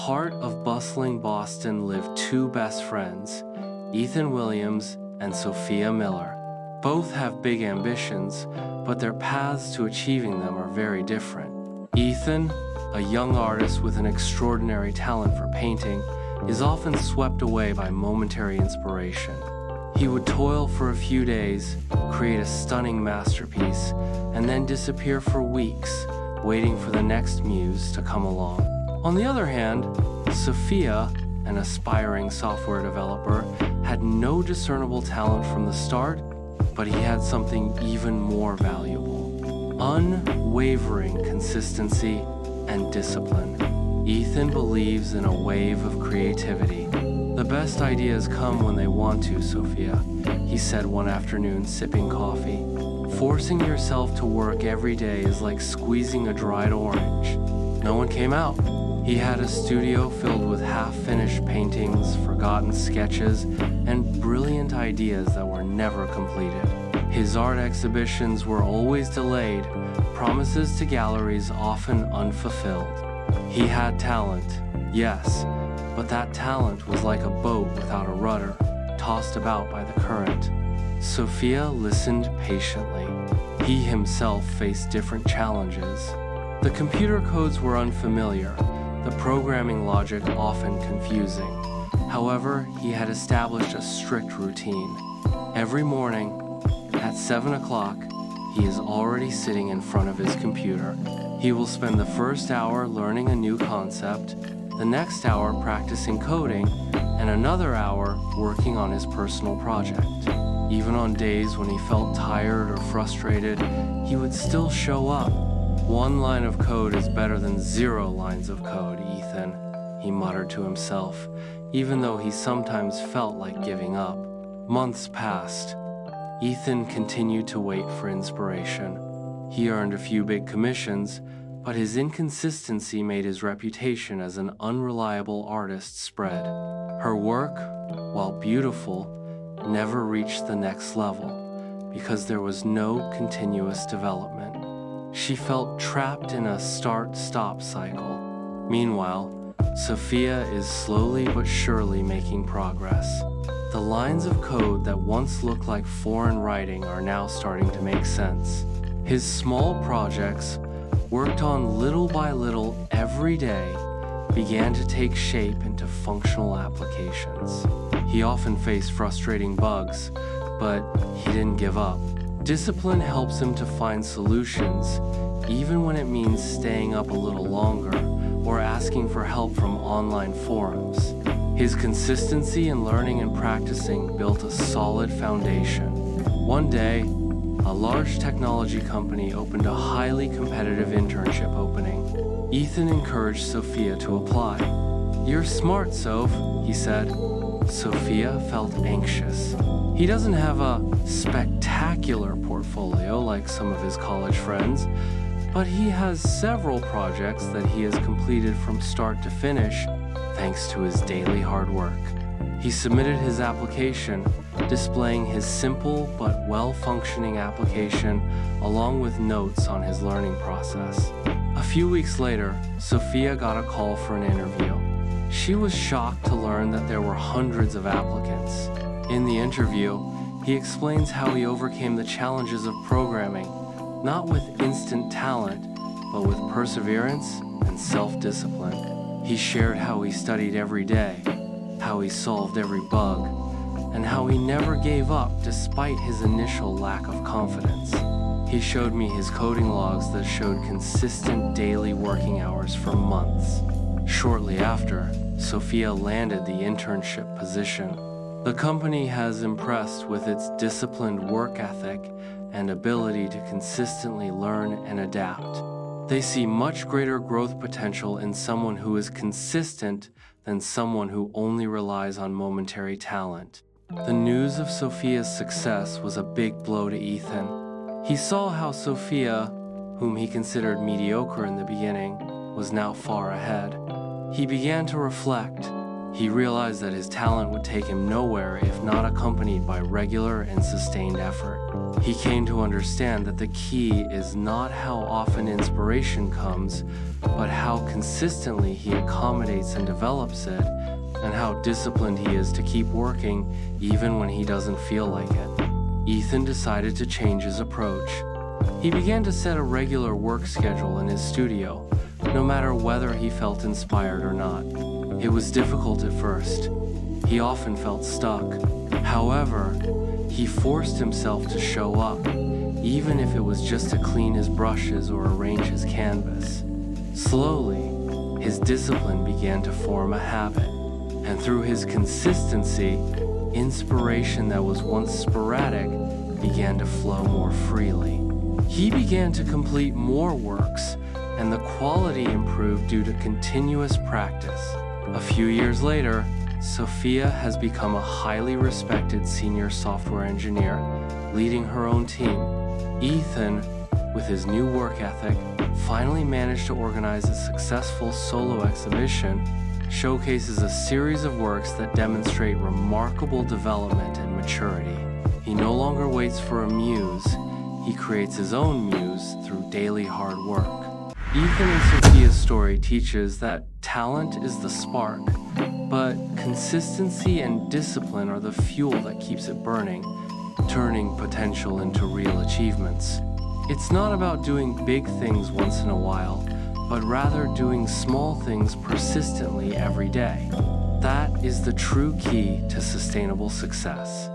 heart of bustling Boston lived two best friends, Ethan Williams and Sophia Miller. Both have big ambitions, but their paths to achieving them are very different. Ethan, a young artist with an extraordinary talent for painting, is often swept away by momentary inspiration. He would toil for a few days, create a stunning masterpiece, and then disappear for weeks, waiting for the next muse to come along. On the other hand, Sophia, an aspiring software developer, had no discernible talent from the start, but he had something even more valuable: unwavering consistency and discipline. Ethan believes in a wave of creativity. "The best ideas come when they want to, Sophia," he said one afternoon, sipping coffee. "Forcing yourself to work every day is like squeezing a dried orange." No one came out. He had a studio filled with half-finished paintings, forgotten sketches, and brilliant ideas that were never completed. His art exhibitions were always delayed, promises to galleries often unfulfilled. He had talent, yes, but that talent was like a boat without a rudder, tossed about by the current. Sophia listened patiently. He himself faced different challenges. The computer codes were unfamiliar, the programming logic often confusing. However, he had established a strict routine. Every morning, at 7 o'clock, he is already sitting in front of his computer. He will spend the first hour learning a new concept, the next hour practicing coding, and another hour working on his personal project. Even on days when he felt tired or frustrated, he would still show up. "One line of code is better than 0 lines of code, Ethan," he muttered to himself, even though he sometimes felt like giving up. Months passed. Ethan continued to wait for inspiration. He earned a few big commissions, but his inconsistency made his reputation as an unreliable artist spread. Her work, while beautiful, never reached the next level because there was no continuous development. She felt trapped in a start-stop cycle. Meanwhile, Sophia is slowly but surely making progress. The lines of code that once looked like foreign writing are now starting to make sense. His small projects, worked on little by little every day, began to take shape into functional applications. He often faced frustrating bugs, but he didn't give up. Discipline helps him to find solutions, even when it means staying up a little longer or asking for help from online forums. His consistency in learning and practicing built a solid foundation. One day, a large technology company opened a highly competitive internship opening. Ethan encouraged Sophia to apply. "You're smart, Soph," he said. Sophia felt anxious. He doesn't have a spectacular portfolio like some of his college friends, but he has several projects that he has completed from start to finish thanks to his daily hard work. He submitted his application, displaying his simple but well-functioning application along with notes on his learning process. A few weeks later, Sophia got a call for an interview. She was shocked to learn that there were hundreds of applicants. In the interview, he explains how he overcame the challenges of programming, not with instant talent, but with perseverance and self-discipline. He shared how he studied every day, how he solved every bug, and how he never gave up despite his initial lack of confidence. He showed me his coding logs that showed consistent daily working hours for months. Shortly after, Sophia landed the internship position. The company has impressed with its disciplined work ethic and ability to consistently learn and adapt. They see much greater growth potential in someone who is consistent than someone who only relies on momentary talent. The news of Sophia's success was a big blow to Ethan. He saw how Sophia, whom he considered mediocre in the beginning, was now far ahead. He began to reflect. He realized that his talent would take him nowhere if not accompanied by regular and sustained effort. He came to understand that the key is not how often inspiration comes, but how consistently he accommodates and develops it, and how disciplined he is to keep working even when he doesn't feel like it. Ethan decided to change his approach. He began to set a regular work schedule in his studio, no matter whether he felt inspired or not. It was difficult at first. He often felt stuck. However, he forced himself to show up, even if it was just to clean his brushes or arrange his canvas. Slowly, his discipline began to form a habit, and through his consistency, inspiration that was once sporadic began to flow more freely. He began to complete more works, and the quality improved due to continuous practice. A few years later, Sophia has become a highly respected senior software engineer, leading her own team. Ethan, with his new work ethic, finally managed to organize a successful solo exhibition, showcases a series of works that demonstrate remarkable development and maturity. He no longer waits for a muse, he creates his own muse through daily hard work. Ethan and Sophia's story teaches that talent is the spark, but consistency and discipline are the fuel that keeps it burning, turning potential into real achievements. It's not about doing big things once in a while, but rather doing small things persistently every day. That is the true key to sustainable success.